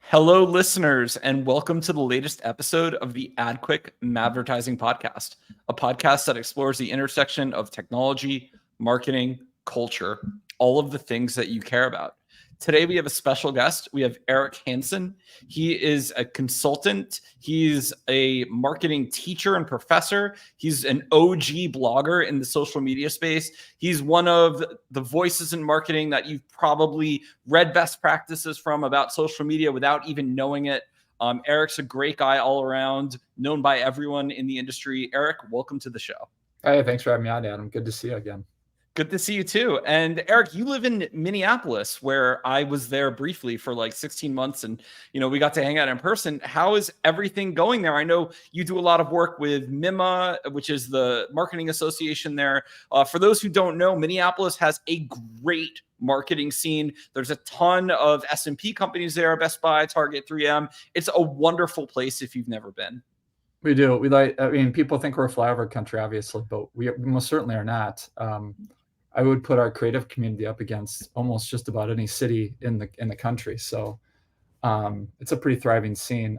Hello, listeners, and welcome to the latest episode of the AdQuick Advertising Podcast, a podcast that explores the intersection of technology, marketing, culture, all of the things that you care about. Today, we have a special guest. We have Arik Hanson. He is a consultant. He's a marketing teacher and professor. He's an OG blogger in the social media space. He's one of the voices in marketing that you've probably read best practices from about social media without even knowing it. Arik's a great guy all around, known by everyone in the industry. Arik, welcome to the show. Hey, thanks for having me on, Adam. Good to see you again. Good to see you too. And Arik, you live in Minneapolis, where I was there briefly for like 16 months and, we got to hang out in person. How is everything going there? I know you do a lot of work with MIMA, which is the marketing association there. For those who don't know, Minneapolis has a great marketing scene. There's a ton of S&P companies there, Best Buy, Target, 3M. It's a wonderful place if you've never been. We do. People think we're a flyover country, obviously, but we most certainly are not. I would put our creative community up against almost just about any city in the country. So it's a pretty thriving scene.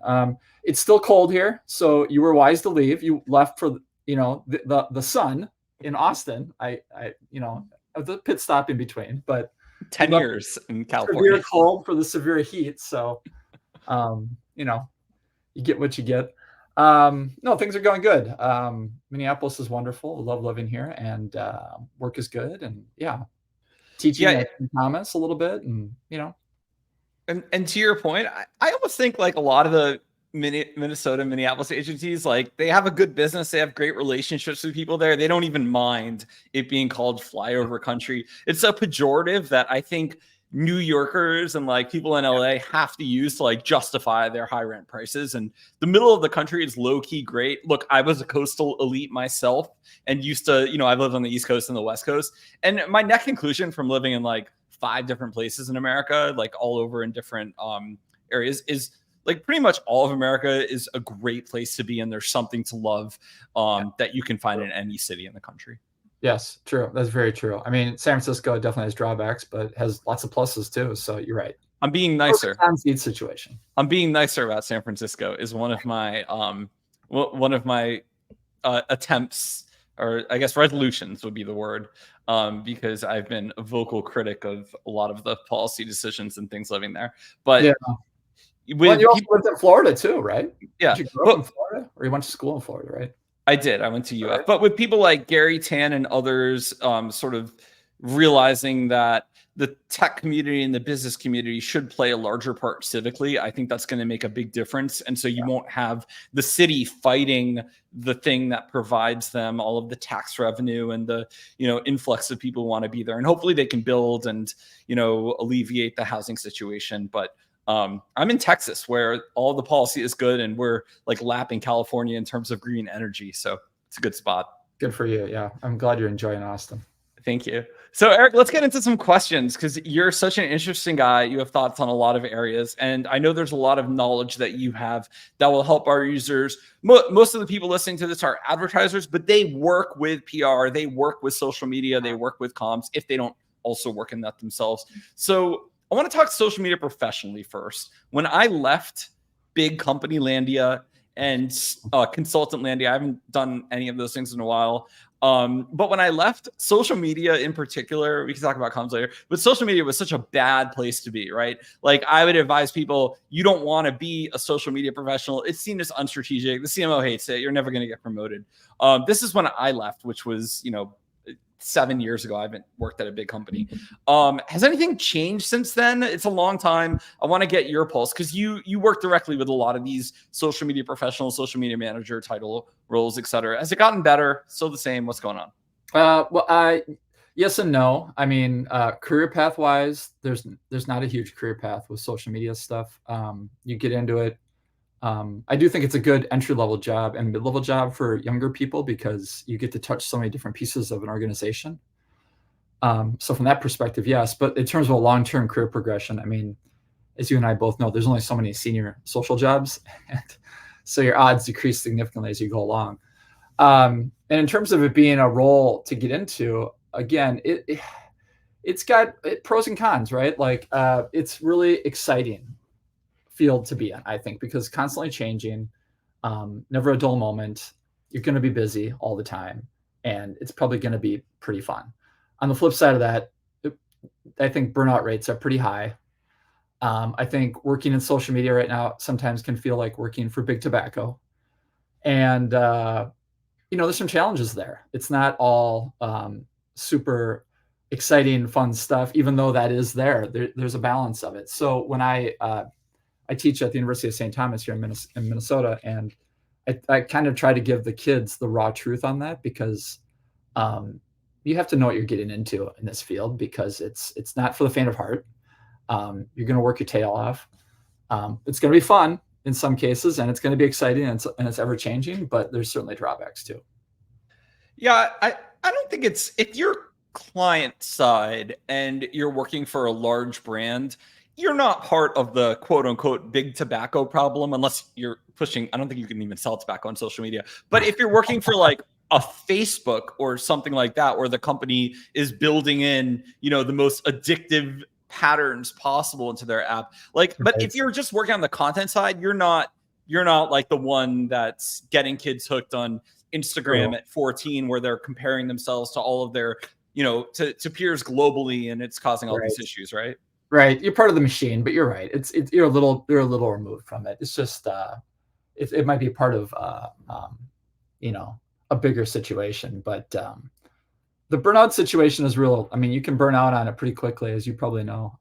It's still cold here, so you were wise to leave. You left for the sun in Austin. I the pit stop in between, but 10 years in California. Severe cold for the severe heat. So you get what you get. No, things are going good. Minneapolis is wonderful. I love living here, and work is good. And teaching at Thomas a little bit, and And to your point, I almost think like a lot of the Minneapolis agencies, like they have a good business. They have great relationships with people there. They don't even mind it being called flyover country. It's a pejorative that I think New Yorkers and like people in LA have to use to like justify their high rent prices. And the middle of the country is low key great. Look, I was a coastal elite myself and used to, I've lived on the East Coast and the West Coast. And my net conclusion from living in like 5 different places in America, like all over in different areas, is like pretty much all of America is a great place to be. And there's something to love that you can find in any city in the country. Yes, true. That's very true. I mean, San Francisco definitely has drawbacks, but has lots of pluses too. So you're right. I'm being nicer. Perfect situation. I'm being nicer about San Francisco is one of my attempts, or I guess resolutions would be the word, because I've been a vocal critic of a lot of the policy decisions and things living there. But you also lived in Florida too, right? Yeah. Did you grow up in Florida, or you went to school in Florida, right? I did. I went to UF. But with people like Gary Tan and others sort of realizing that the tech community and the business community should play a larger part civically, I think that's going to make a big difference. And so you won't have the city fighting the thing that provides them all of the tax revenue and the, influx of people who want to be there. And hopefully they can build and, alleviate the housing situation. But I'm in Texas, where all the policy is good, and we're like lapping California in terms of green energy. So it's a good spot. Good for you. Yeah. I'm glad you're enjoying Austin. Thank you. So Arik, let's get into some questions, because you're such an interesting guy. You have thoughts on a lot of areas, and I know there's a lot of knowledge that you have that will help our users. Most of the people listening to this are advertisers, but they work with PR, they work with social media, they work with comms, if they don't also work in that themselves. So I want to talk social media professionally first. When I left big company Landia and consultant Landia, I haven't done any of those things in a while. But when I left, social media in particular, we can talk about comms later, but social media was such a bad place to be, right? Like I would advise people, you don't want to be a social media professional. It's seen as unstrategic. The CMO hates it. You're never going to get promoted. This is when I left, which was, 7 years ago. I haven't worked at a big company. Has anything changed since then? It's a long time. I want to get your pulse, because you work directly with a lot of these social media professionals, social media manager title roles, et cetera. Has it gotten better? Still the same? What's going on? Yes and no. I mean, career path wise, there's not a huge career path with social media stuff. You get into it. I do think it's a good entry-level job and mid-level job for younger people, because you get to touch so many different pieces of an organization. So from that perspective, yes. But in terms of a long-term career progression, I mean, as you and I both know, there's only so many senior social jobs, and so your odds decrease significantly as you go along. And in terms of it being a role to get into, again, it's got pros and cons, right? Like it's really exciting field to be in, I think, because constantly changing, never a dull moment. You're going to be busy all the time, and it's probably going to be pretty fun. On the flip side of that, I think burnout rates are pretty high. I think working in social media right now sometimes can feel like working for big tobacco. And, there's some challenges there. It's not all super exciting, fun stuff, even though that is there's a balance of it. So when I teach at the University of St. Thomas here in Minnesota, and I kind of try to give the kids the raw truth on that, because you have to know what you're getting into in this field, because it's not for the faint of heart. You're going to work your tail off. It's going to be fun in some cases, and it's going to be exciting, and it's ever changing, but there's certainly drawbacks too. Yeah, I don't think it's, if you're client side and you're working for a large brand, you're not part of the quote unquote big tobacco problem unless you're pushing. I don't think you can even sell tobacco on social media. But if you're working for like a Facebook or something like that, where the company is building in, the most addictive patterns possible into their app, but if you're just working on the content side, you're not like the one that's getting kids hooked on Instagram at 14, where they're comparing themselves to all of their, to peers globally, and it's causing all these issues, right? Right. You're part of the machine, but you're right. You're a little removed from it. It's just it might be part of a bigger situation, but the burnout situation is real. I mean, you can burn out on it pretty quickly, as you probably know.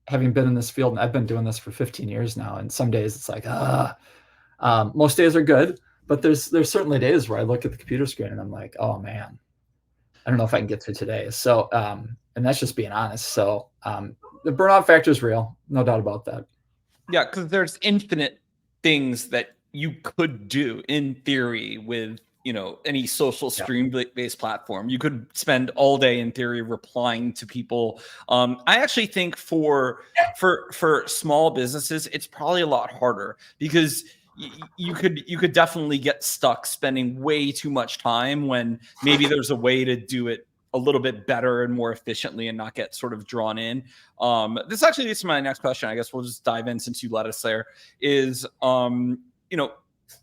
Having been in this field, and I've been doing this for 15 years now, and some days it's like, most days are good, but there's certainly days where I look at the computer screen and I'm like, oh man, I don't know if I can get through today. So, and that's just being honest. So, the burnout factor is real, no doubt about that. Yeah, because there's infinite things that you could do in theory with, any social stream-based platform. You could spend all day in theory replying to people. I actually think for small businesses, it's probably a lot harder, because you could definitely get stuck spending way too much time when maybe there's a way to do it a little bit better and more efficiently and not get sort of drawn in. This actually leads to my next question. I guess we'll just dive in since you led us there. Is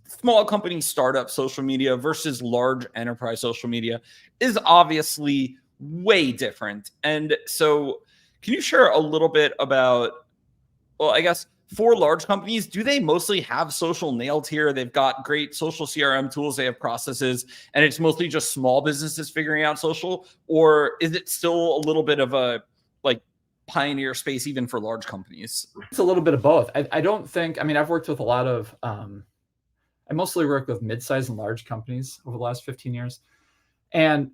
small company startup social media versus large enterprise social media is obviously way different. And so can you share a little bit about, well, I guess for large companies, do they mostly have social nailed here? They've got great social CRM tools, they have processes, and it's mostly just small businesses figuring out social? Or is it still a little bit of a pioneer space even for large companies? It's a little bit of both. I don't think, I've worked with a lot of, I mostly work with mid-sized and large companies over the last 15 years. And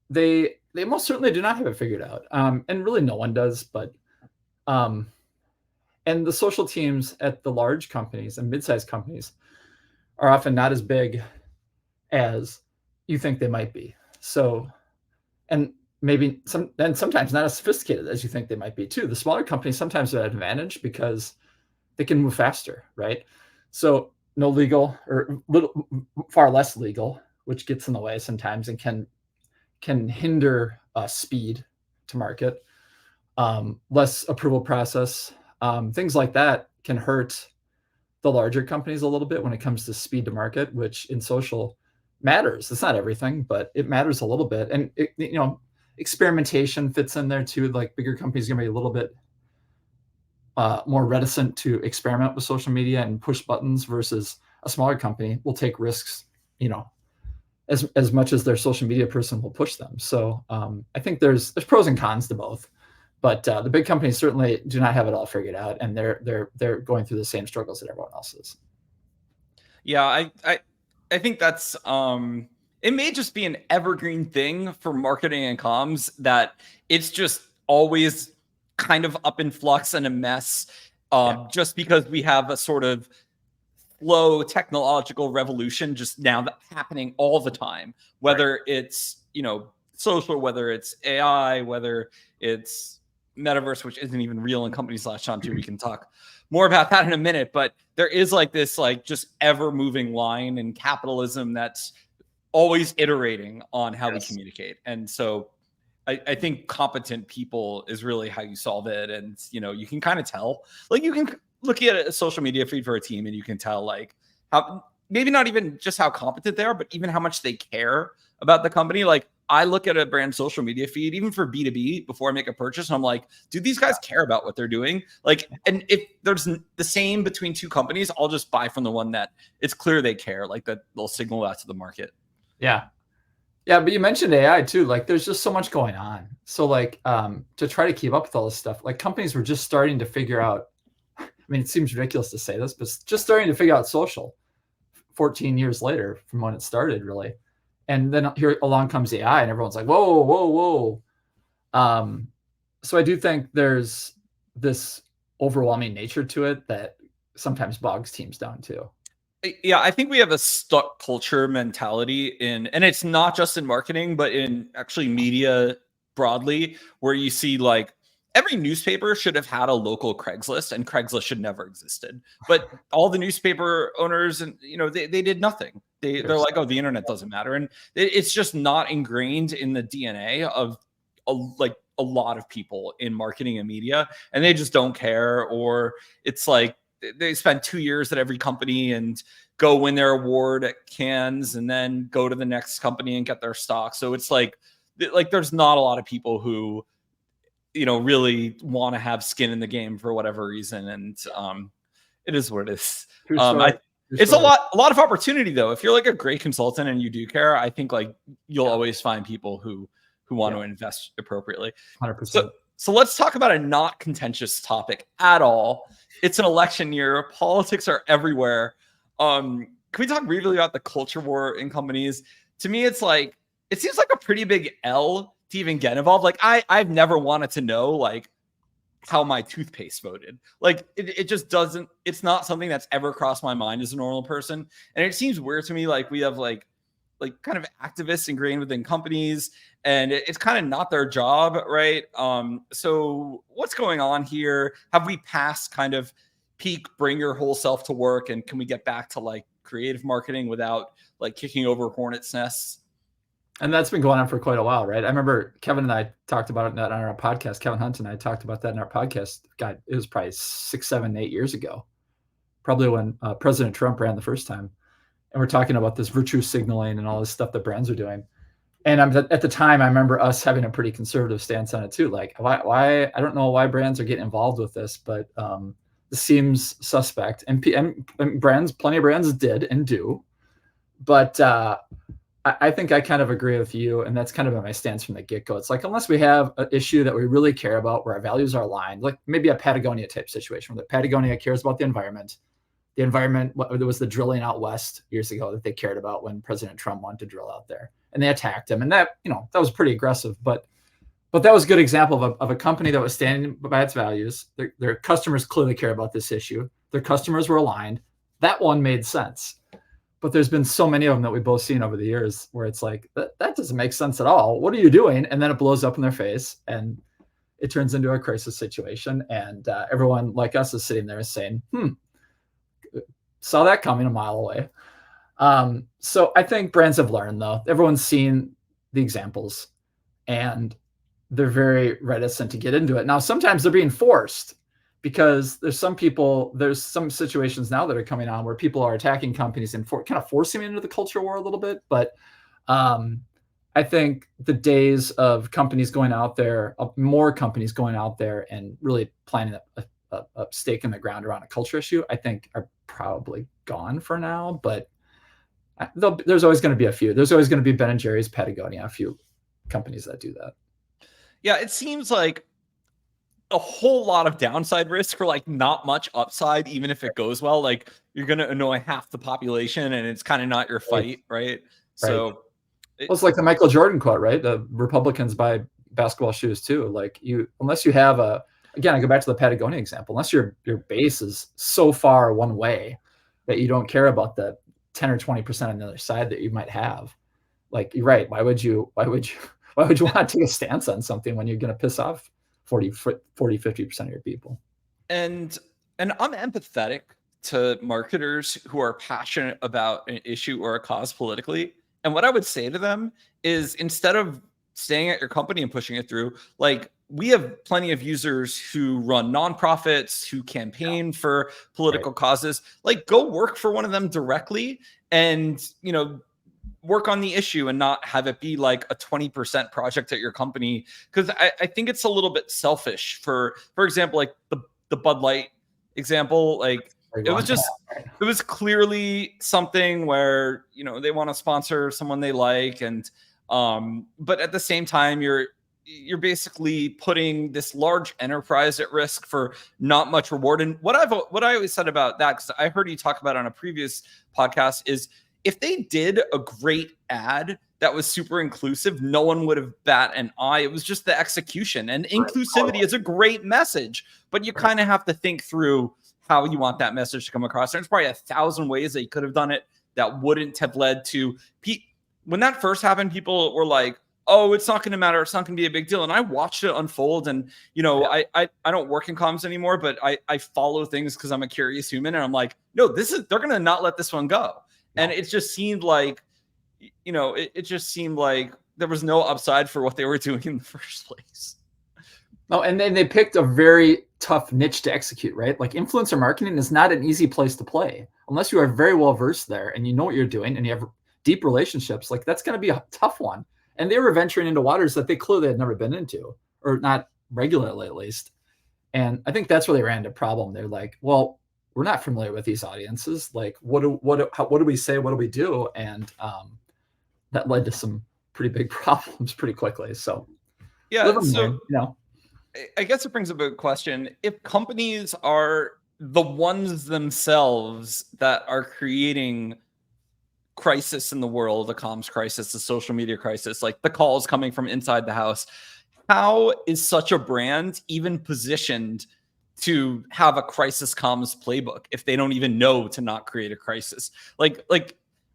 they most certainly do not have it figured out. And really no one does, but, and the social teams at the large companies and mid-sized companies are often not as big as you think they might be. So, and sometimes not as sophisticated as you think they might be too. The smaller companies sometimes have an advantage because they can move faster, right? So no legal, or far less legal, which gets in the way sometimes and can hinder speed to market. Less approval process, things like that can hurt the larger companies a little bit when it comes to speed to market, which in social matters. It's not everything, but it matters a little bit. And experimentation fits in there too. Like bigger companies are gonna be a little bit more reticent to experiment with social media and push buttons, versus a smaller company will take risks, as much as their social media person will push them. So I think there's pros and cons to both, but the big companies certainly do not have it all figured out, and they're going through the same struggles that everyone else is. Yeah, I think that's it may just be an evergreen thing for marketing and comms, that it's just always kind of up in flux and a mess, just because we have a sort of slow technological revolution just now that happening all the time, whether it's social, whether it's AI, whether it's metaverse, which isn't even real and companies latch onto. We can talk more about that in a minute, but there is this just ever moving line in capitalism that's always iterating on how we communicate. And so I think competent people is really how you solve it. And you can kind of tell, looking at a social media feed for a team, and you can tell like how maybe not even just how competent they are, but even how much they care about the company. Like I look at a brand social media feed, even for B2B, before I make a purchase, and I'm like, do these guys care about what they're doing? Like, and if there's the same between two companies, I'll just buy from the one that it's clear they care, like that they'll signal that to the market. Yeah. Yeah, but you mentioned AI too. Like there's just so much going on. So like to try to keep up with all this stuff, like companies were just starting to figure out, I mean, it seems ridiculous to say this, but just starting to figure out social 14 years later from when it started, really. And then here along comes AI and everyone's like, whoa, whoa, whoa. So I do think there's this overwhelming nature to it that sometimes bogs teams down too. Yeah, I think we have a stuck culture mentality and it's not just in marketing, but in actually media broadly, where you see like every newspaper should have had a local Craigslist, and Craigslist should never existed. But all the newspaper owners, and they did nothing. They're like, oh, the internet doesn't matter, and it's just not ingrained in the DNA of a lot of people in marketing and media, and they just don't care. Or it's like they spend 2 years at every company and go win their award at Cannes and then go to the next company and get their stock. So it's like there's not a lot of people who, really want to have skin in the game for whatever reason. And it is what it is. It's a lot of opportunity though. If you're like a great consultant and you do care, I think like you'll always find people who want to invest appropriately. 100%. So let's talk about a not contentious topic at all. It's an election year. Politics are everywhere. Can we talk briefly about the culture war in companies? To me, it's like, it seems like a pretty big L to even get involved. Like I've never wanted to know like how my toothpaste voted. Like it just doesn't, it's not something that's ever crossed my mind as a normal person. And it seems weird to me. Like we have like kind of activists ingrained within companies, and it's kind of not their job, right? So what's going on here? Have we passed kind of peak bring your whole self to work, and can we get back to like creative marketing without like kicking over hornets nests? And that's been going on for quite a while, right? I remember Kevin and I talked about it on our podcast. Kevin Hanson and I talked about that in our podcast. God, it was probably 6, 7, 8 years ago, probably when President Trump ran the first time. And we're talking about this virtue signaling and all this stuff that brands are doing. And at the time, I remember us having a pretty conservative stance on it too. Like, why I don't know why brands are getting involved with this, but this seems suspect. And brands, plenty of brands did and do. But I think I kind of agree with you, and that's kind of been my stance from the get-go. It's like, unless we have an issue that we really care about, where our values are aligned, like maybe a Patagonia type situation, where Patagonia cares about the environment. The environment, there was the drilling out west years ago that they cared about when President Trump wanted to drill out there, and they attacked him. And that was pretty aggressive, but that was a good example of a company that was standing by its values. Their customers clearly care about this issue. Their customers were aligned. That one made sense. But there's been so many of them that we've both seen over the years where it's like, that doesn't make sense at all. What are you doing? And then it blows up in their face, and it turns into a crisis situation. And everyone like us is sitting there saying, saw that coming a mile away. So I think brands have learned, though. Everyone's seen the examples, and they're very reticent to get into it. Now, sometimes they're being forced, because there's some situations now that are coming on where people are attacking companies and kind of forcing them into the culture war a little bit. But I think the days of companies going out there, more companies going out there and really planting a stake in the ground around a culture issue, I think are probably gone for now. But there's always going to be a few. There's always going to be Ben & Jerry's, Patagonia, a few companies that do that. Yeah, it seems like a whole lot of downside risk for like not much upside, even if it goes well. Like you're going to annoy half the population, and it's kind of not your fight, right? So it's like the Michael Jordan quote, right? The Republicans buy basketball shoes too. Like unless you have again, I go back to the Patagonia example, unless your base is so far one way that you don't care about the 10 or 20% on the other side that you might have. Like, you're right. Why would you want to take a stance on something when you're going to piss off 40, 50% of your people? And I'm empathetic to marketers who are passionate about an issue or a cause politically. And what I would say to them is, instead of staying at your company and pushing it through, like, we have plenty of users who run nonprofits, who campaign for political causes. Like, go work for one of them directly and, work on the issue and not have it be like a 20% project at your company. Because I think it's a little bit selfish. For example, like the Bud Light example, like it was clearly something where, they want to sponsor someone they like. And but at the same time, you're basically putting this large enterprise at risk for not much reward. And what I always said about that, because I heard you talk about it on a previous podcast, is if they did a great ad that was super inclusive, no one would have bat an eye. It was just the execution. And inclusivity is a great message, but you kind of have to think through how you want that message to come across. There's probably 1,000 ways that you could have done it that wouldn't have led to when that first happened, people were like, oh, it's not going to matter. It's not going to be a big deal. And I watched it unfold. And, I don't work in comms anymore, but I follow things because I'm a curious human. And I'm like, no, they're going to not let this one go. No. And it just seemed like, it just seemed like there was no upside for what they were doing in the first place. Oh, and then they picked a very tough niche to execute, right? Like, influencer marketing is not an easy place to play unless you are very well versed there and you know what you're doing and you have deep relationships. Like, that's going to be a tough one. And they were venturing into waters that they clearly had never been into, or not regularly at least. And I think that's where they ran into a problem. They're like, well, we're not familiar with these audiences. Like, what do we say? What do we do? And that led to some pretty big problems pretty quickly. So yeah, I guess it brings up a question. If companies are the ones themselves that are creating crisis in the world, the comms crisis, the social media crisis, like the calls coming from inside the house, how is such a brand even positioned to have a crisis comms playbook if they don't even know to not create a crisis? Like,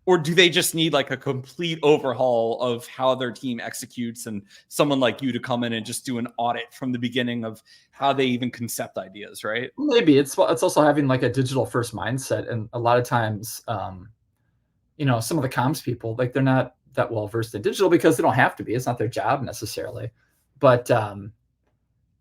or do they just need like a complete overhaul of how their team executes and someone like you to come in and just do an audit from the beginning of how they even concept ideas, right? Maybe it's also having like a digital first mindset. And a lot of times, some of the comms people, like, they're not that well versed in digital because they don't have to be. It's not their job necessarily. But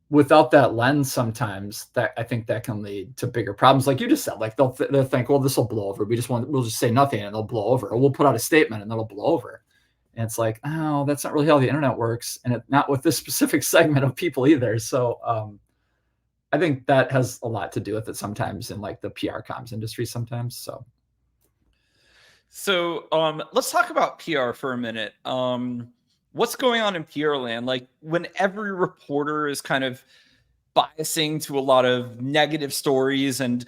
without that lens, sometimes that I think that can lead to bigger problems. Like you just said, like they'll think, well, this will blow over. We'll just say nothing and it'll blow over. Or we'll put out a statement and it'll blow over. And it's like, oh, that's not really how the internet works, and not with this specific segment of people either. So I think that has a lot to do with it sometimes in like the PR comms industry sometimes. So let's talk about PR for a minute. What's going on in PR land? Like, when every reporter is kind of biasing to a lot of negative stories and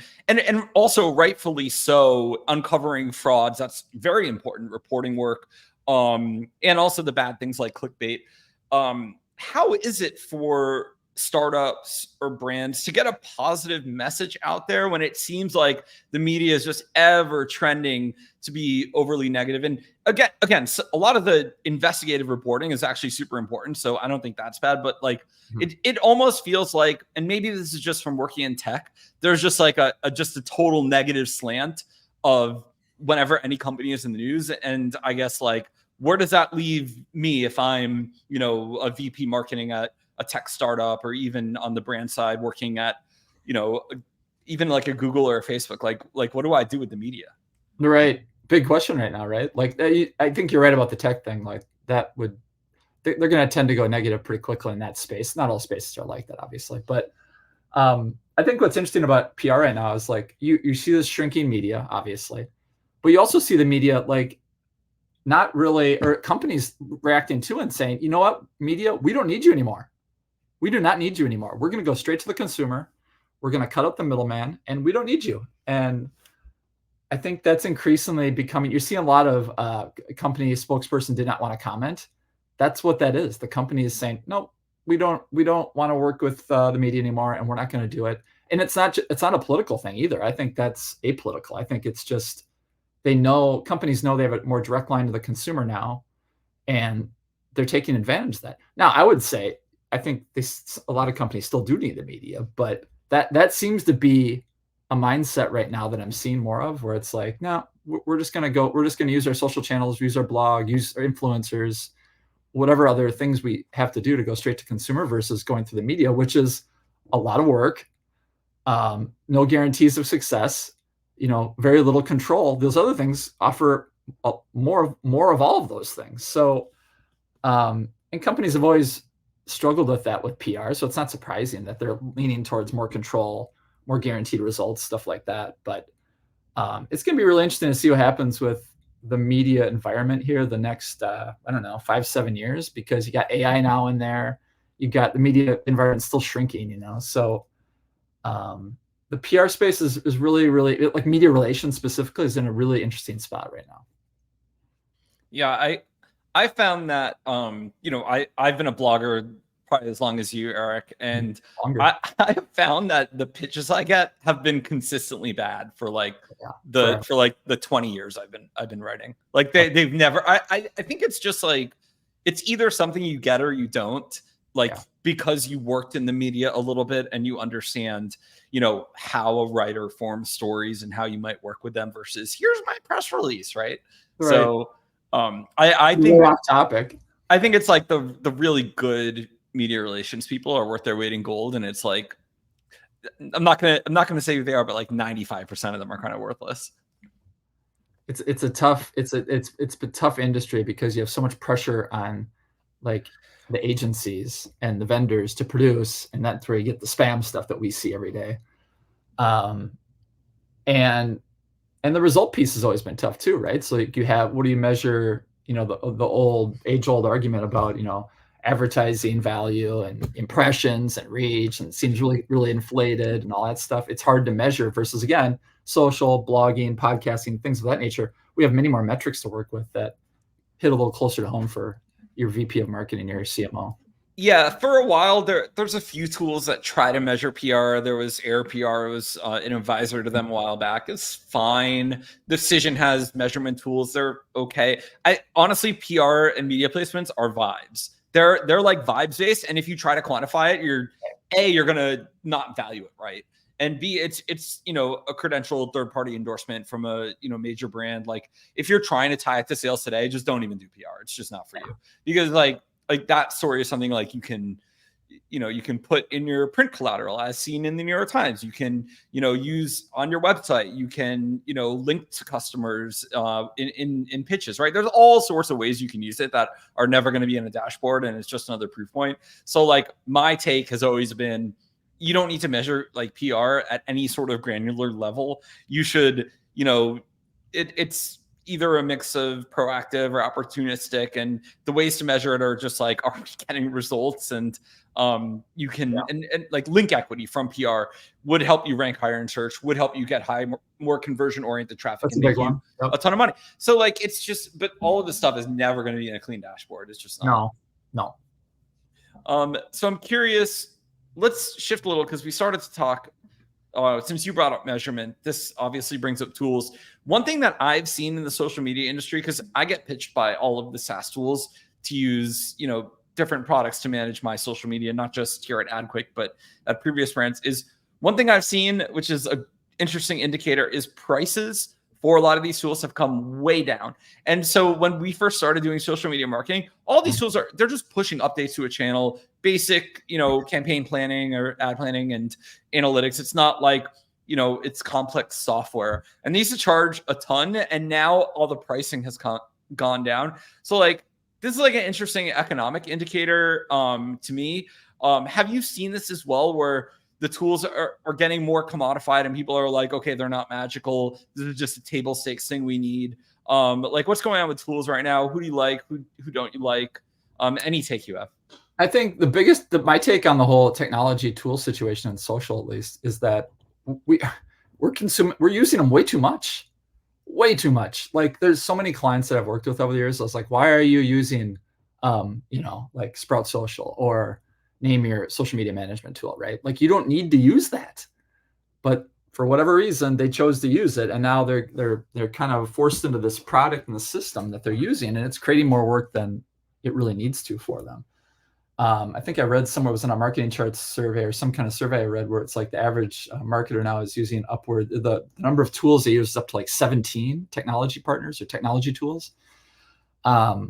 also rightfully so, uncovering frauds. That's very important reporting work. And also the bad things like clickbait. How is it for startups or brands to get a positive message out there when it seems like the media is just ever trending to be overly negative? And again, so a lot of the investigative reporting is actually super important, so I don't think that's bad. But like, it almost feels like, and maybe this is just from working in tech, there's just like a total negative slant of whenever any company is in the news. And I guess, like, where does that leave me if I'm, a VP marketing at a tech startup, or even on the brand side working at, even like a Google or a Facebook? Like what do I do with the media? Right. Big question right now, right? Like, I think you're right about the tech thing. Like, they're going to tend to go negative pretty quickly in that space. Not all spaces are like that, obviously. But I think what's interesting about PR right now is, like, you see this shrinking media, obviously, but you also see the media, like, not really, or companies reacting to and saying, you know what, media, we don't need you anymore. We do not need you anymore. We're going to go straight to the consumer. We're going to cut out the middleman, and we don't need you. And I think that's increasingly becoming, you're seeing a lot of company spokesperson did not want to comment. That's what that is. The company is saying, no, we don't want to work with the media anymore, and we're not going to do it. And it's not a political thing either. I think that's apolitical. I think it's just, companies know they have a more direct line to the consumer now, and they're taking advantage of that. Now, I would say, I think a lot of companies still do need the media, but that seems to be a mindset right now that I'm seeing more of, where it's like, no, we're just going to use our social channels, use our blog, use our influencers. whatever other things we have to do to go straight to consumer versus going through the media, which is a lot of work, no guarantees of success, very little control. Those other things offer more of all of those things. So, and companies have always struggled with that with PR. So it's not surprising that they're leaning towards more control, more guaranteed results, stuff like that. But it's going to be really interesting to see what happens with the media environment here the next, 5-7 years, because you got AI now in there. You got the media environment still shrinking, So the PR space is really, really, like media relations specifically, is in a really interesting spot right now. Yeah, I found that I've been a blogger probably as long as you, Arik, and I found that the pitches I get have been consistently bad for the 20 years I've been writing. Like they've never. I think it's just like it's either something you get or you don't. Because you worked in the media a little bit and you understand, how a writer forms stories and how you might work with them versus here's my press release, right? So I think off topic. I think it's like the really good media relations people are worth their weight in gold, and it's like I'm not gonna say who they are, but like 95% of them are kind of worthless. It's a tough industry because you have so much pressure on like the agencies and the vendors to produce, and that's where you get the spam stuff that we see every day. And the result piece has always been tough too, right? So you have, what do you measure, the age-old argument about, advertising value and impressions and reach, and it seems really, really inflated and all that stuff. It's hard to measure versus, again, social, blogging, podcasting, things of that nature. We have many more metrics to work with that hit a little closer to home for your VP of marketing or your CMO. Yeah, for a while there's a few tools that try to measure PR. There was Air PR, it was an advisor to them a while back. It's fine. Decision has measurement tools. They're okay. I honestly, PR and media placements are vibes. They're like vibes based, and if you try to quantify it, you're gonna not value it right. And B, it's a credentialed third party endorsement from a major brand. Like if you're trying to tie it to sales today, just don't even do PR. It's just not for you, because like that story is something like you can put in your print collateral as seen in the New York Times. You can use on your website. You can link to customers in pitches. Right? There's all sorts of ways you can use it that are never going to be in a dashboard, and it's just another proof point. So like my take has always been, you don't need to measure like PR at any sort of granular level. You should, it's either a mix of proactive or opportunistic, and the ways to measure it are just like, are we getting results? And you can, and like link equity from PR would help you rank higher in search, would help you get more conversion oriented traffic. That's a big one. Yep. A ton of money. So like, it's just, but all of this stuff is never going to be in a clean dashboard. It's just not. No. So I'm curious, let's shift a little, because we started to talk, since you brought up measurement, this obviously brings up tools. One thing that I've seen in the social media industry, because I get pitched by all of the SaaS tools to use, different products to manage my social media, not just here at AdQuick, but at previous brands, is one thing I've seen, which is an interesting indicator, is prices for a lot of these tools have come way down. And so when we first started doing social media marketing, all these tools they're just pushing updates to a channel, basic, campaign planning or ad planning and analytics. It's not like, it's complex software, and they used to charge a ton, and now all the pricing has gone down. So like, this is like an interesting economic indicator to me. Have you seen this as well, where the tools are getting more commodified and people are like, okay, they're not magical. This is just a table stakes thing we need. Like what's going on with tools right now? Who do you like? Who don't you like? Any take you have? I think my take on the whole technology tool situation in social, at least, is that we're using them way too much. Like there's so many clients that I've worked with over the years. I was like, why are you using, like Sprout Social or name your social media management tool, right? Like you don't need to use that, but for whatever reason they chose to use it, and now they're kind of forced into this product and the system that they're using, and it's creating more work than it really needs to for them. I think I read somewhere, it was in a marketing charts survey or some kind of survey I read, where it's like the average marketer now is using the number of tools they use is up to like 17 technology partners or technology tools. I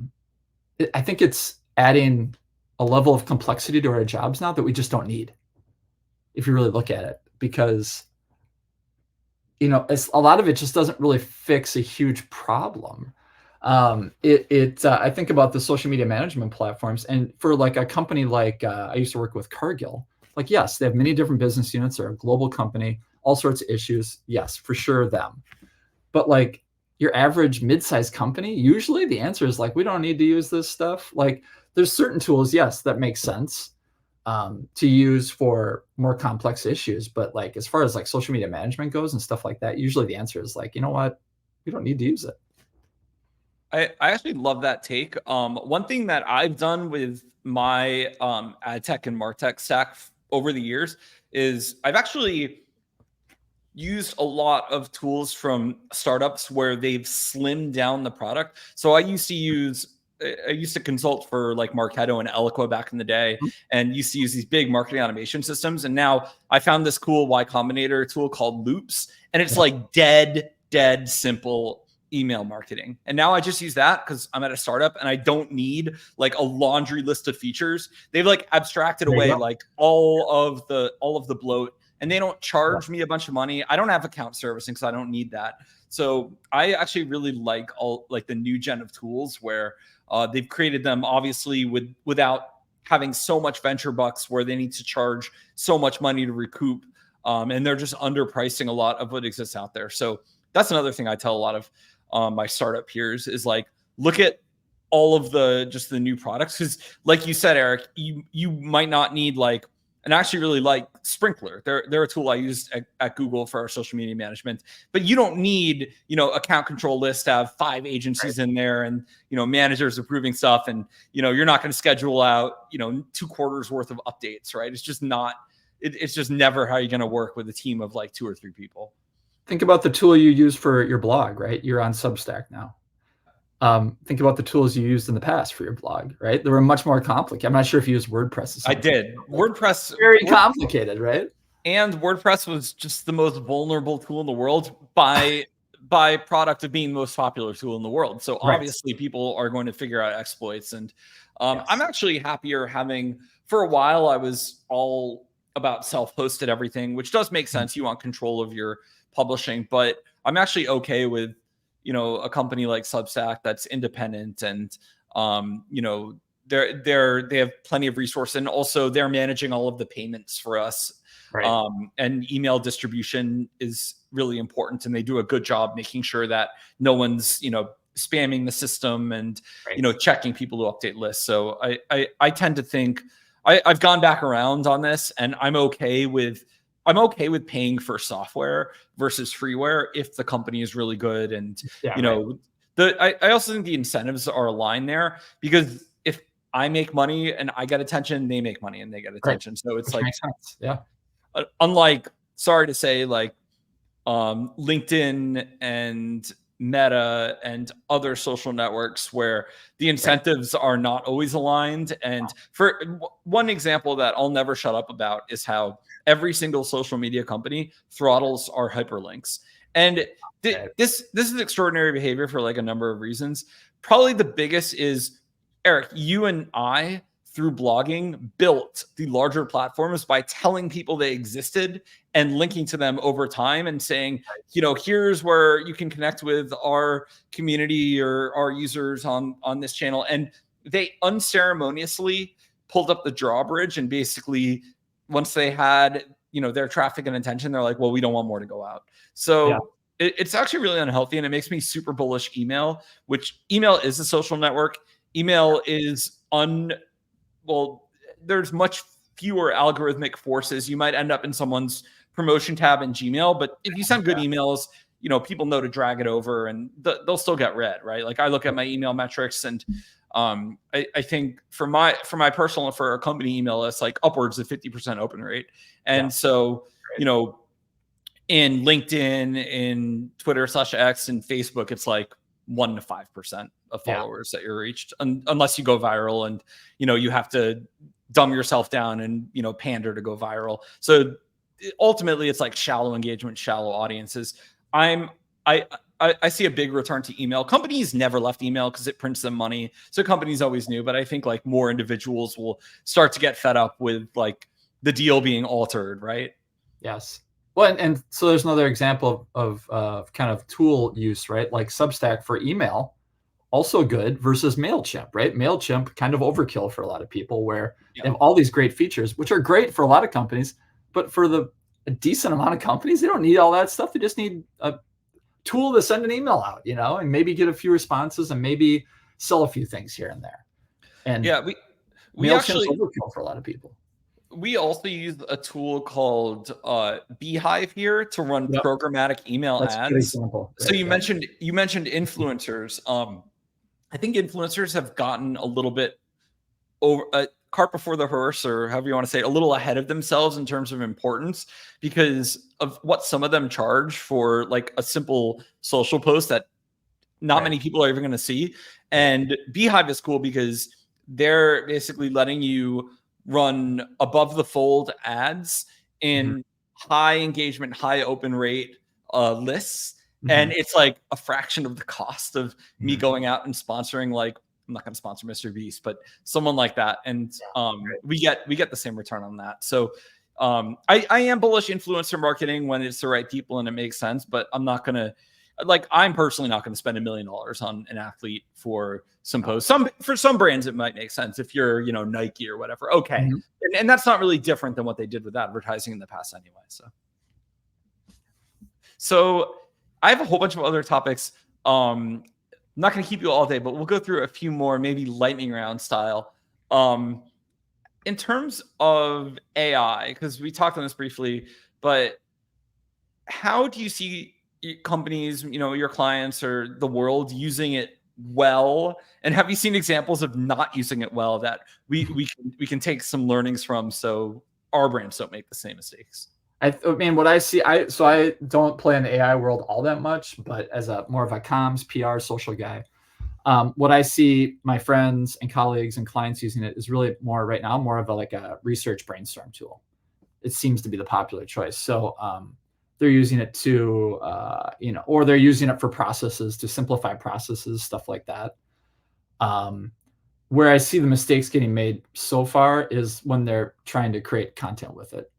think it's adding a level of complexity to our jobs now that we just don't need, if you really look at it, because a lot of it just doesn't really fix a huge problem. I think about the social media management platforms, and for like a company like I used to work with Cargill. Like, yes, they have many different business units. They're a global company, all sorts of issues. Yes, for sure, them. But like your average mid-sized company, usually the answer is like, we don't need to use this stuff. Like, there's certain tools, yes, that make sense to use for more complex issues. But like, as far as like social media management goes and stuff like that, usually the answer is like, you know what? We don't need to use it. I actually love that take. One thing that I've done with my ad tech and martech stack over the years is I've actually used a lot of tools from startups where they've slimmed down the product. So I used to consult for like Marketo and Eloqua back in the day, and used to use these big marketing automation systems. And now I found this cool Y Combinator tool called Loops, and it's like dead simple email marketing. And now I just use that because I'm at a startup and I don't need like a laundry list of features. They've like abstracted away like all of the bloat, and they don't charge me a bunch of money. I don't have account servicing because I don't need that. So I actually really like all like the new gen of tools where they've created them obviously without having so much venture bucks where they need to charge so much money to recoup. And they're just underpricing a lot of what exists out there. So that's another thing I tell a lot of my startup peers is like, look at all of the new products. Cause like you said, Arik, you might not need like, and I actually really like Sprinkler. They're a tool I used at Google for our social media management, but you don't need, account control list to have 5 agencies in there and, managers approving stuff. And, you're not going to schedule out, 2 quarters worth of updates, right? It's just not, it's just never how you're going to work with a team of like 2 or 3 people. Think about the tool you use for your blog, right? You're on Substack now. Think about the tools you used in the past for your blog, right? They were much more complicated. I'm not sure if you use WordPress. I did. WordPress. Very complicated, right? And WordPress was just the most vulnerable tool in the world by product of being the most popular tool in the world. So obviously people are going to figure out exploits. And I'm actually happier having, for a while, I was all about self-hosted everything, which does make sense. You want control of your publishing, but I'm actually okay with, a company like Substack that's independent and, they have plenty of resource, and also they're managing all of the payments for us. Right. And email distribution is really important, and they do a good job making sure that no one's, spamming the system and, checking people to update lists. So I tend to think I've gone back around on this, and I'm okay with paying for software versus freeware if the company is really good. And, I also think the incentives are aligned there, because if I make money and I get attention, they make money and they get attention. Right. So it's which makes sense. Yeah. Unlike, sorry to say, like LinkedIn and Meta and other social networks where the incentives are not always aligned. And for one example that I'll never shut up about is how every single social media company throttles our hyperlinks. And this is extraordinary behavior for like a number of reasons. Probably the biggest is, Arik, you and I, through blogging, built the larger platforms by telling people they existed and linking to them over time and saying, here's where you can connect with our community or our users on this channel. And they unceremoniously pulled up the drawbridge, and basically once they had, their traffic and attention, they're like, well, we don't want more to go out. So it's actually really unhealthy, and it makes me super bullish email, which email is a social network. Email is there's much fewer algorithmic forces. You might end up in someone's promotion tab in Gmail, but if you send good emails, people know to drag it over, and they'll still get read, right? Like I look at my email metrics, and I think for my personal and for our company email list, like upwards of 50% open rate. And so, in LinkedIn, in Twitter /X, and Facebook, it's like 1 to 5% of followers that you're reached, unless you go viral and, you have to dumb yourself down and, pander to go viral. So ultimately it's like shallow engagement, shallow audiences. I I see a big return to email. Companies never left email because it prints them money, so companies always knew. But I think like more individuals will start to get fed up with like the deal being altered, right? Yes. Well, and so there's another example of kind of tool use, right? Like Substack for email, also good versus MailChimp, right? MailChimp kind of overkill for a lot of people, where they have all these great features, which are great for a lot of companies, but for a decent amount of companies, they don't need all that stuff. They just need a tool to send an email out, and maybe get a few responses and maybe sell a few things here and there. And yeah, we MailChimp's actually overkill for a lot of people. we also use a tool called Beehive here to run programmatic email That's ads. a good example. So you mentioned influencers. I think influencers have gotten a little bit over cart before the horse, or however you want to say it, a little ahead of themselves in terms of importance because of what some of them charge for like a simple social post that not many people are even going to see. And Beehive is cool because they're basically letting you run above the fold ads in high engagement, high open rate lists. And it's like a fraction of the cost of me going out and sponsoring, like, I'm not going to sponsor Mr. Beast, but someone like that. And we get the same return on that. So I am bullish influencer marketing when it's the right people and it makes sense, but I'm personally not going to spend $1 million on an athlete for some posts. For some brands, it might make sense if you're, Nike or whatever. Okay. And that's not really different than what they did with advertising in the past anyway. So I have a whole bunch of other topics. I'm not going to keep you all day, but we'll go through a few more, maybe lightning round style. In terms of AI, because we talked on this briefly, but how do you see companies, your clients or the world using it well? And have you seen examples of not using it well that we can take some learnings from so our brands don't make the same mistakes? I mean, what I see, I don't play in the AI world all that much, but as more of a comms, PR, social guy, what I see my friends and colleagues and clients using it is really more right now, more of a research brainstorm tool. It seems to be the popular choice. So they're using it to, or they're using it for processes, to simplify processes, stuff like that. Where I see the mistakes getting made so far is when they're trying to create content with it.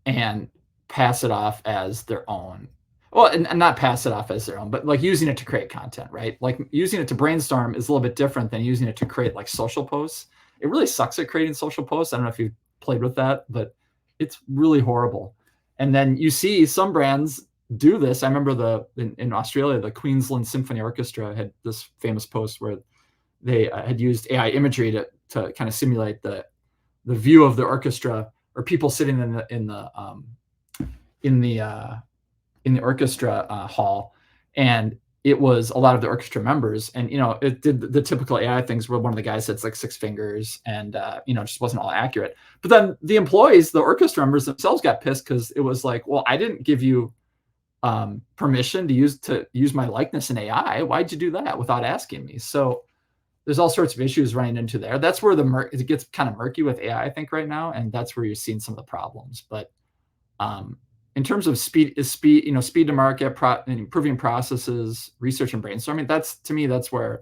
And pass it off as their own. Well, and not pass it off as their own, but like using it to create content, right? Like using it to brainstorm is a little bit different than using it to create like social posts. It really sucks at creating social posts. I don't know if you've played with that, but it's really horrible. And then you see some brands do this. I remember in Australia, the Queensland Symphony Orchestra had this famous post where they had used AI imagery to kind of simulate the view of the orchestra, or people sitting in the orchestra hall, and it was a lot of the orchestra members, and it did the typical AI things where one of the guys sits like 6 fingers, and just wasn't all accurate. But then the employees, the orchestra members themselves, got pissed because it was like, well, I didn't give you permission to use my likeness in AI. Why'd you do that without asking me? So there's all sorts of issues running into there. That's where it gets kind of murky with AI, I think, right now, and that's where you're seeing some of the problems. But in terms of speed to market, improving processes, research and brainstorming, that's where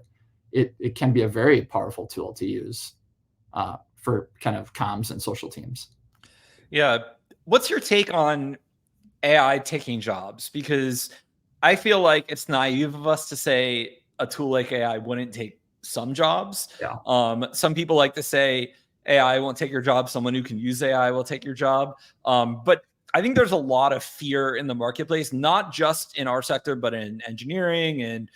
it can be a very powerful tool to use for kind of comms and social teams. Yeah. What's your take on AI taking jobs? Because I feel like it's naive of us to say a tool like AI wouldn't take some jobs. Some people like to say AI won't take your job. Someone who can use AI will take your job. But I think there's a lot of fear in the marketplace, not just in our sector, but in engineering and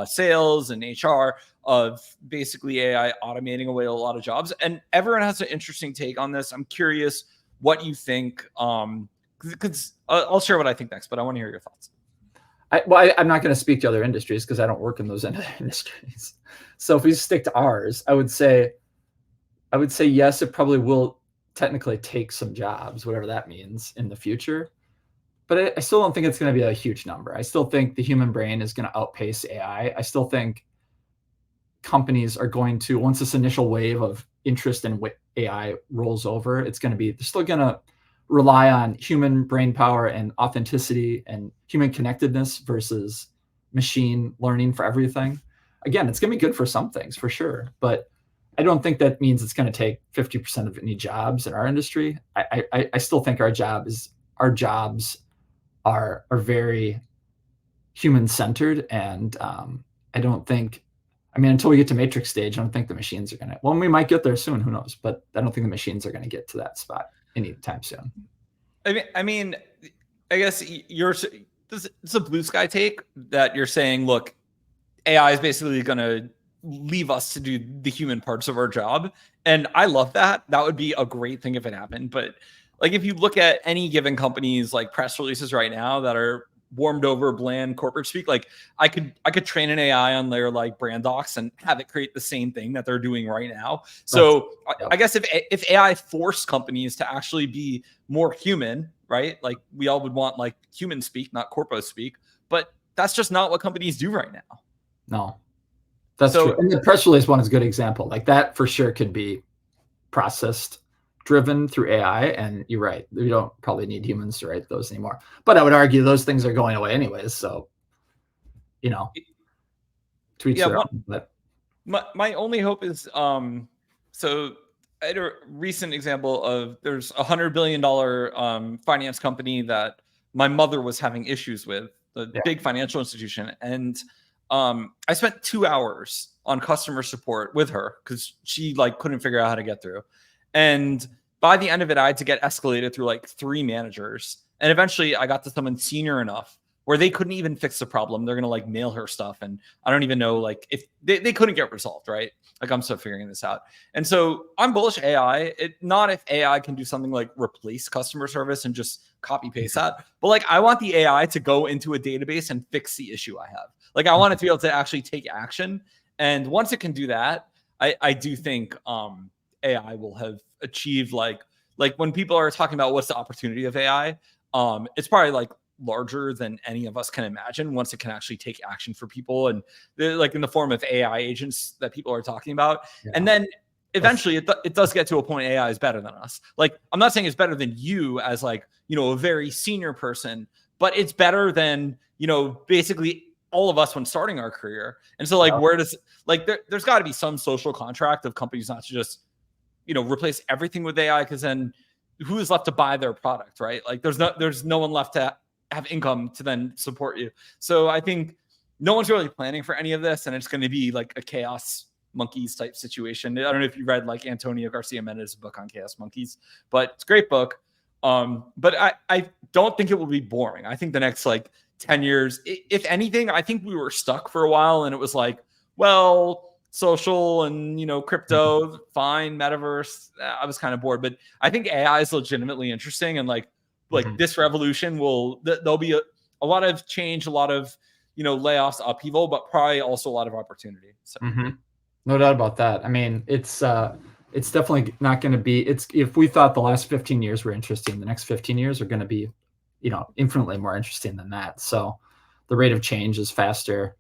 sales and HR, of basically AI automating away a lot of jobs. And everyone has an interesting take on this. I'm curious what you think, because I'll share what I think next, but I want to hear your thoughts. I'm not going to speak to other industries because I don't work in those industries. So if we stick to ours, I would say yes, it probably will technically take some jobs, whatever that means, in the future. But I still don't think it's going to be a huge number. I still think the human brain is going to outpace AI. I still think companies are going to, once this initial wave of interest in AI rolls over, they're still going to rely on human brain power and authenticity and human connectedness versus machine learning for everything. Again, it's going to be good for some things for sure, but I don't think that means it's going to take 50% of any jobs in our industry. I still think our jobs are very human centered, and I don't think. I mean, until we get to matrix stage, I don't think the machines are going to. Well, we might get there soon. Who knows? But I don't think the machines are going to get to that spot anytime soon. I mean, I guess it's a blue sky take that you're saying, look, AI is basically going to leave us to do the human parts of our job. And I love that. That would be a great thing if it happened. But like, if you look at any given company's like press releases right now that are warmed over bland corporate speak, like I could train an AI on their like brand docs and have it create the same thing that they're doing right now. So I guess if AI forced companies to actually be more human, right? Like we all would want like human speak, not corpo speak, but that's just not what companies do right now. No, that's true. And the press release one is a good example. Like that for sure could be processed driven through AI. And you're right. We don't probably need humans to write those anymore. But I would argue those things are going away anyways. So, you know, tweets their own. But my only hope is so I had a recent example of there's $100 billion finance company that my mother was having issues with, the big financial institution. And I spent 2 hours on customer support with her because she like couldn't figure out how to get through. And by the end of it, I had to get escalated through like 3 managers. And eventually I got to someone senior enough where they couldn't even fix the problem. They're going to like mail her stuff. And I don't even know like if they couldn't get resolved, right? Like I'm still figuring this out. And so I'm bullish AI, not if AI can do something like replace customer service and just copy paste that, but like I want the AI to go into a database and fix the issue I have. Like I want it to be able to actually take action. And once it can do that, I do think AI will have achieved like when people are talking about what's the opportunity of AI, it's probably like larger than any of us can imagine once it can actually take action for people, and like in the form of AI agents that people are talking about. And then eventually it does get to a point AI is better than us. Like I'm not saying it's better than you as like, you know, a very senior person, but it's better than, you know, basically all of us when starting our career. And so like where does like there's got to be some social contract of companies not to just, you know, replace everything with AI, because then who is left to buy their product, right? Like there's no one left to have income to then support you. So I think no one's really planning for any of this, and it's going to be like a chaos monkeys type situation. I don't know if you read like Antonio Garcia Mendez's book on chaos monkeys, but it's a great book. But I don't think it will be boring. I think the next like 10 years, if anything, I think we were stuck for a while and it was like, well, social and, you know, crypto, fine, metaverse. I was kind of bored, but I think AI is legitimately interesting. And like this revolution there'll be a lot of change, a lot of, you know, layoffs, upheaval, but probably also a lot of opportunity. So. No doubt about that. I mean, it's definitely not going to be, if we thought the last 15 years were interesting, the next 15 years are going to be, you know, infinitely more interesting than that. So the rate of change is faster.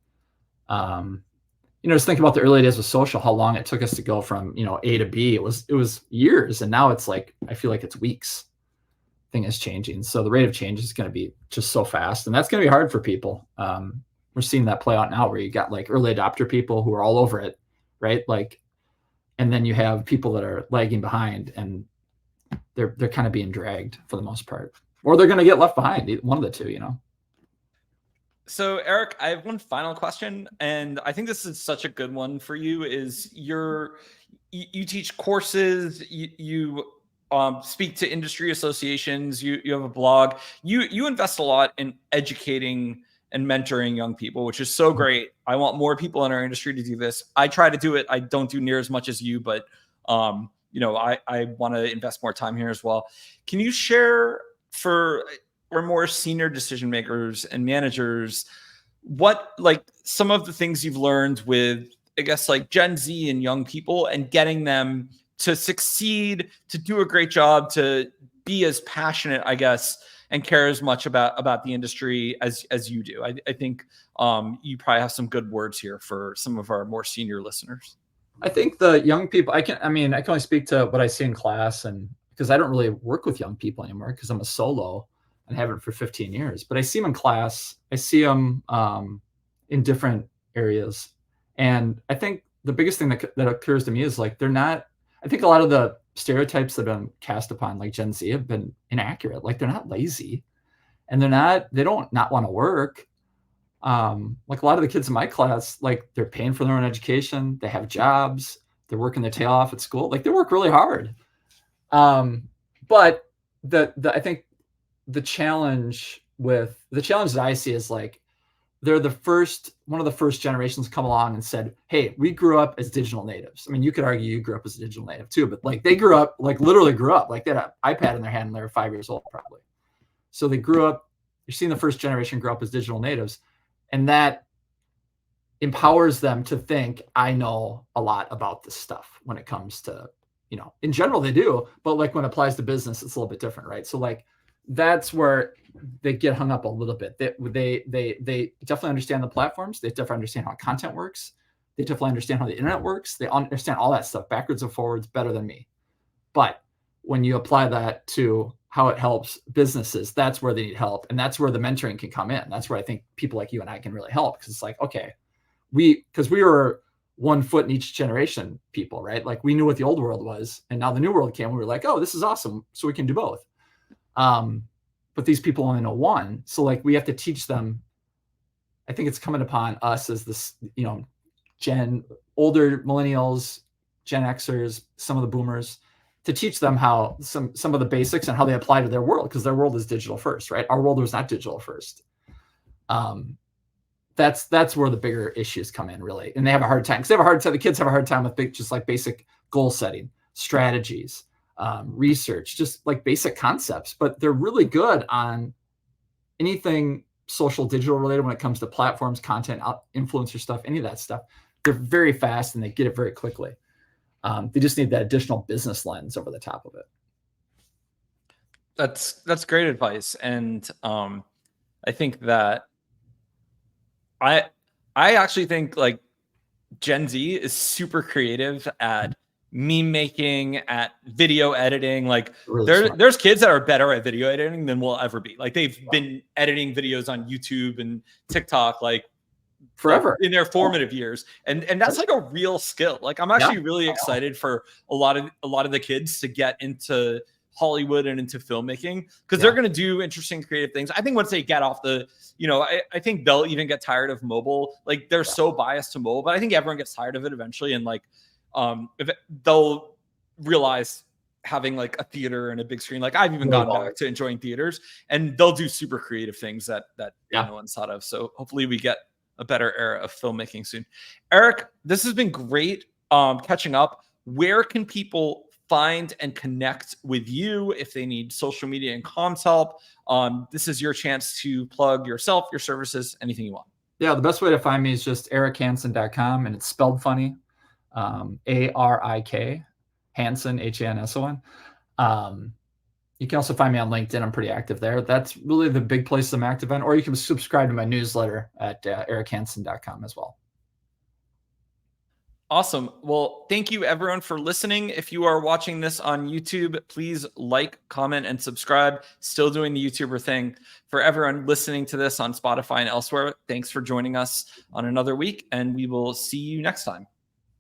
You know, just think about the early days of social, how long it took us to go from, you know, A to B. It was years. And now it's like, I feel like it's weeks. Thing is changing. So the rate of change is going to be just so fast. And that's going to be hard for people. We're seeing that play out now where you got like early adopter people who are all over it, right? Like, and then you have people that are lagging behind and they're kind of being dragged for the most part, or they're going to get left behind. One of the two, you know? So Arik, I have one final question, and I think this is such a good one for you. Is you teach courses, you speak to industry associations, you have a blog, you invest a lot in educating and mentoring young people, which is so great. I want more people in our industry to do this. I try to do it. I don't do near as much as you, but you know, I want to invest more time here as well. Can you share for more senior decision makers and managers what like some of the things you've learned with, I guess, like Gen Z and young people, and getting them to succeed, to do a great job, to be as passionate, I guess, and care as much about the industry as you do? I think you probably have some good words here for some of our more senior listeners. I think the young people, I can only speak to what I see in class and because I don't really work with young people anymore because I'm a solo and haven't for 15 years. But I see them in class. I see them in different areas. And I think the biggest thing that occurs to me is like, they're not, I think a lot of the stereotypes that have been cast upon like Gen Z have been inaccurate. Like they're not lazy and they don't not want to work. Like a lot of the kids in my class, like they're paying for their own education. They have jobs. They're working their tail off at school. Like they work really hard. But I think the challenge that I see is like, they're one of the first generations come along and said, hey, we grew up as digital natives. I mean, you could argue you grew up as a digital native too, but like they grew up, like literally grew up, like they had an iPad in their hand when they were 5 years old, probably. So they grew up, you're seeing the first generation grow up as digital natives. And that empowers them to think, I know a lot about this stuff when it comes to, in general they do, but like when it applies to business, it's a little bit different, right? So like, that's where they get hung up a little bit. They definitely understand the platforms. They definitely understand how content works. They definitely understand how the internet works. They understand all that stuff backwards and forwards better than me. But when you apply that to how it helps businesses, that's where they need help. And that's where the mentoring can come in. That's where I think people like you and I can really help. Because it's like, okay, because we were 1 foot in each generation people, right? Like we knew what the old world was. And now the new world came. We were like, oh, this is awesome. So we can do both. But these people only know one. So like we have to teach them. I think it's coming upon us as this, older millennials, Gen Xers, some of the boomers, to teach them how some of the basics and how they apply to their world, because their world is digital first, right? Our world was not digital first. That's where the bigger issues come in, really. And they have a hard time because the kids have a hard time with just like basic goal setting, strategies, research, just like basic concepts, but they're really good on anything social digital related when it comes to platforms, content, influencer stuff, any of that stuff. They're very fast and they get it very quickly. They just need that additional business lens over the top of it. That's great advice. And I think that I actually think like Gen Z is super creative at meme making, at video editing. Like Really there's kids that are better at video editing than we'll ever be. Like they've been editing videos on YouTube and TikTok like forever in their formative years. And that's like a real skill. Like I'm actually really excited for a lot of the kids to get into Hollywood and into filmmaking because they're going to do interesting creative things. I think once they get off the, I think they'll even get tired of mobile. Like they're so biased to mobile, but I think everyone gets tired of it eventually. And like, they'll realize having like a theater and a big screen. Like I've even gone back to enjoying theaters, and they'll do super creative things that no one's thought of. So hopefully we get a better era of filmmaking soon. Arik, this has been great catching up. Where can people find and connect with you if they need social media and comms help? This is your chance to plug yourself, your services, anything you want. Yeah, the best way to find me is just arikhanson.com, and it's spelled funny. Arik Hanson, Hanson. You can also find me on LinkedIn. I'm pretty active there. That's really the big place I'm active on. Or you can subscribe to my newsletter at arikhanson.com as well. Awesome. Well, thank you everyone for listening. If you are watching this on YouTube, please like, comment, and subscribe. Still doing the YouTuber thing. For everyone listening to this on Spotify and elsewhere, thanks for joining us on another week, and we will see you next time.